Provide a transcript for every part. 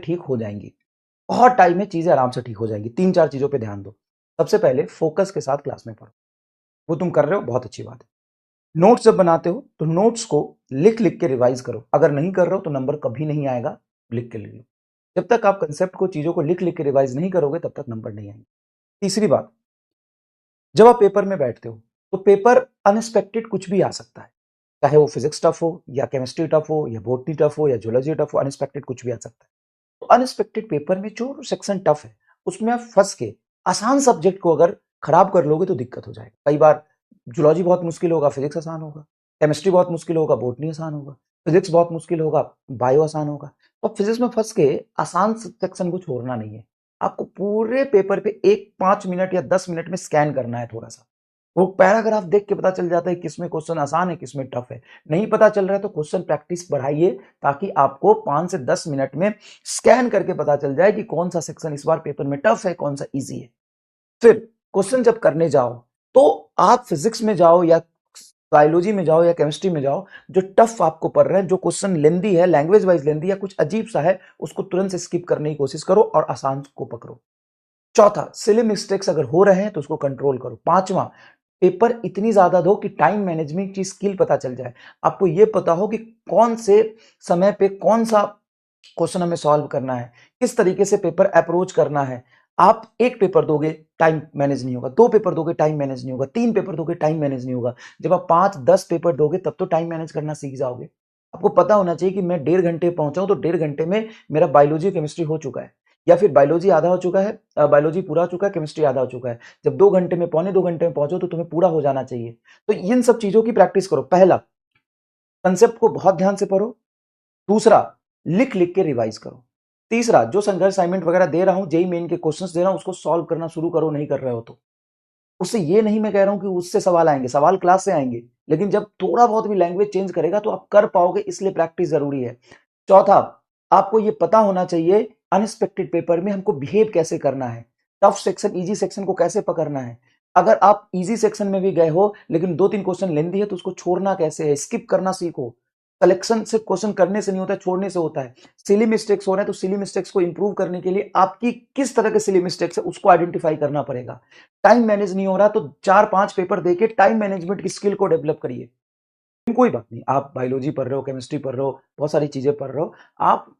ठीक हो जाएंगी। बहुत टाइम में चीजें आराम से ठीक हो जाएंगी। 3-4 चीजों पे ध्यान दो। सबसे पहले फोकस के साथ क्लास में पढ़ो। वो तुम कर रहे हो, बहुत अच्छी बात है। नोट्स जब बनाते हो तो नोट्स को लिख लिख के रिवाइज करो। अगर नहीं कर रहे हो तो नंबर कभी नहीं आएगा, लिख के ले लो। जब तक आप कंसेप्ट को, चीजों को लिख लिख के रिवाइज नहीं करोगे तब तक नंबर नहीं आएंगे। तीसरी बात, जब आप पेपर में बैठते हो तो पेपर अनएक्सपेक्टेड कुछ भी आ सकता है। चाहे वो फिजिक्स टफ हो या केमिस्ट्री टफ हो या बॉटनी टफ हो या ज्योलॉजी टफ हो, अनएक्सपेक्टेड कुछ भी आ सकता है। तो अनएक्सपेक्टेड पेपर में जो सेक्शन टफ है उसमें आप फंस के आसान सब्जेक्ट को अगर खराब कर लोगे तो दिक्कत हो जाएगी। कई बार जुलॉजी बहुत मुश्किल होगा, फिजिक्स आसान होगा। केमिस्ट्री बहुत मुश्किल होगा, बॉटनी आसान होगा। फिजिक्स बहुत मुश्किल होगा, बायो आसान होगा। तो फिजिक्स में फंस के आसान सेक्शन को छोड़ना नहीं है। आपको पूरे पेपर पे 1-5 मिनट या 10 मिनट में स्कैन करना है थोड़ा सा। वो पैराग्राफ देख के पता चल जाता है किसमें क्वेश्चन आसान है, किसमें टफ है। नहीं पता चल रहा है तो क्वेश्चन प्रैक्टिस बढ़ाइए, ताकि आपको 5 से 10 मिनट में स्कैन करके पता चल जाए कि कौन सा सेक्शन इस बार पेपर में टफ है, कौन सा इजी है। फिर क्वेश्चन जब करने जाओ तो आप फिजिक्स में जाओ या बायोलॉजी में जाओ या केमिस्ट्री में जाओ, जो टफ आपको पढ़ रहे हैं, जो क्वेश्चन लेंदी है, लैंग्वेज वाइज लेंदी या कुछ अजीब सा है, उसको तुरंत स्किप करने की कोशिश करो और आसान को पकड़ो। चौथा, सिली मिस्टेक्स अगर हो रहे हैं तो उसको कंट्रोल करो। पांचवा, पेपर इतनी ज्यादा दो कि टाइम मैनेजमेंट की स्किल पता चल जाए। आपको यह पता हो कि कौन से समय पे कौन सा क्वेश्चन हमें सॉल्व करना है, किस तरीके से पेपर अप्रोच करना है। आप एक पेपर दोगे, टाइम मैनेज नहीं होगा। 2 पेपर दोगे, टाइम मैनेज नहीं होगा। 3 पेपर दोगे, टाइम मैनेज नहीं होगा। जब आप 5-10 पेपर दोगे तब तो टाइम मैनेज करना सीख जाओगे। आपको पता होना चाहिए कि मैं 1.5 घंटे पहुंचा हूं तो 1.5 घंटे में मेरा बायोलॉजी केमिस्ट्री हो चुका है, या फिर बायोलॉजी आधा हो चुका है, बायोलॉजी पूरा हो चुका है, केमिस्ट्री आधा हो चुका है। जब 2 घंटे में, 1.25 घंटे में पहुंचो तो तुम्हें पूरा हो जाना चाहिए। तो इन सब चीजों की प्रैक्टिस करो। पहला, कंसेप्ट को बहुत ध्यान से पढ़ो। दूसरा, लिख लिख के रिवाइज करो। तीसरा, जो संघर्ष असाइनमेंट वगैरह दे रहा हूं, जेई मेन के क्वेश्चंस दे रहा हूं, उसको सॉल्व करना शुरू करो। नहीं कर रहे हो तो उससे ये नहीं मैं कह रहा हूं कि उससे सवाल आएंगे, सवाल क्लास से आएंगे, लेकिन जब थोड़ा बहुत भी लैंग्वेज चेंज करेगा तो आप कर पाओगे, इसलिए प्रैक्टिस जरूरी है। चौथा, आपको ये पता होना चाहिए अनएक्सपेक्टेड पेपर में हमको बिहेव कैसे करना है, टफ सेक्शन इजी सेक्शन को कैसे पकड़ना है। अगर आप इजी सेक्शन में भी गए हो लेकिन 2-3 क्वेश्चन लेंदी है तो उसको छोड़ना कैसे है, स्किप करना सीखो। कलेक्शन से क्वेश्चन करने से नहीं होता है, छोड़ने से होता है। सिली मिस्टेक्स हो रहे हैं तो सिली मिस्टेक्स को इंप्रूव करने के लिए आपकी किस तरह के सिली मिस्टेक्स है उसको आइडेंटिफाई करना पड़ेगा। टाइम मैनेज नहीं हो रहा तो 4-5 पेपर देके टाइम मैनेजमेंट की स्किल को डेवलप करिए। कोई बात नहीं, आप बायोलॉजी पढ़ रहे हो, केमिस्ट्री पढ़ रहे हो, बहुत सारी चीजें पढ़ रहे हो, आप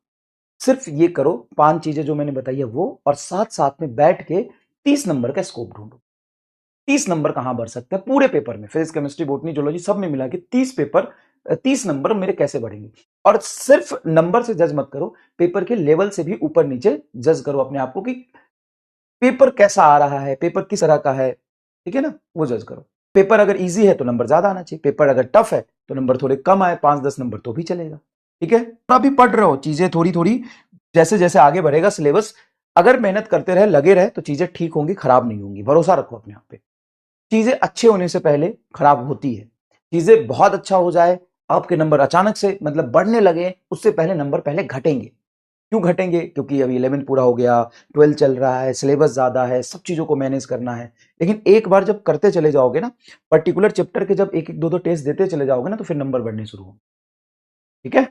सिर्फ ये करो, 5 चीजें जो मैंने बताई है वो, और साथ साथ में बैठ के 30 नंबर का स्कोप ढूंढो। 30 नंबर कहां बढ़ सकते हैं पूरे पेपर में, फिजिक्स केमिस्ट्री बॉटनी जूलॉजी सब में मिला के 30 पेपर, 30 नंबर मेरे कैसे बढ़ेंगे। और सिर्फ नंबर से जज मत करो, पेपर के लेवल से भी ऊपर नीचे जज करो अपने आप को कि पेपर कैसा आ रहा है, पेपर किस तरह का है, ठीक है ना, वो जज करो। पेपर अगर इजी है तो नंबर ज्यादा आना चाहिए, पेपर अगर टफ है तो नंबर थोड़े कम आए, 5-10 नंबर तो भी चलेगा। ठीक है, तो अभी पढ़ रहे हो चीजें थोड़ी थोड़ी, जैसे जैसे आगे बढ़ेगा सिलेबस, अगर मेहनत करते रहे, लगे रहे तो चीजें ठीक होंगी, खराब नहीं होंगी। भरोसा रखो अपने आप पे। चीजें अच्छे होने से पहले खराब होती है। चीजें बहुत अच्छा हो जाए, आपके नंबर अचानक से मतलब बढ़ने लगे, उससे पहले नंबर पहले घटेंगे। क्यों घटेंगे? क्योंकि अभी 11 पूरा हो गया, 12 चल रहा है, सिलेबस ज्यादा है, सब चीजों को मैनेज करना है। लेकिन एक बार जब करते चले जाओगे ना, पर्टिकुलर चैप्टर के जब 1-1 2-2 टेस्ट देते चले जाओगे ना, तो फिर नंबर बढ़ने शुरू होंगे। ठीक है।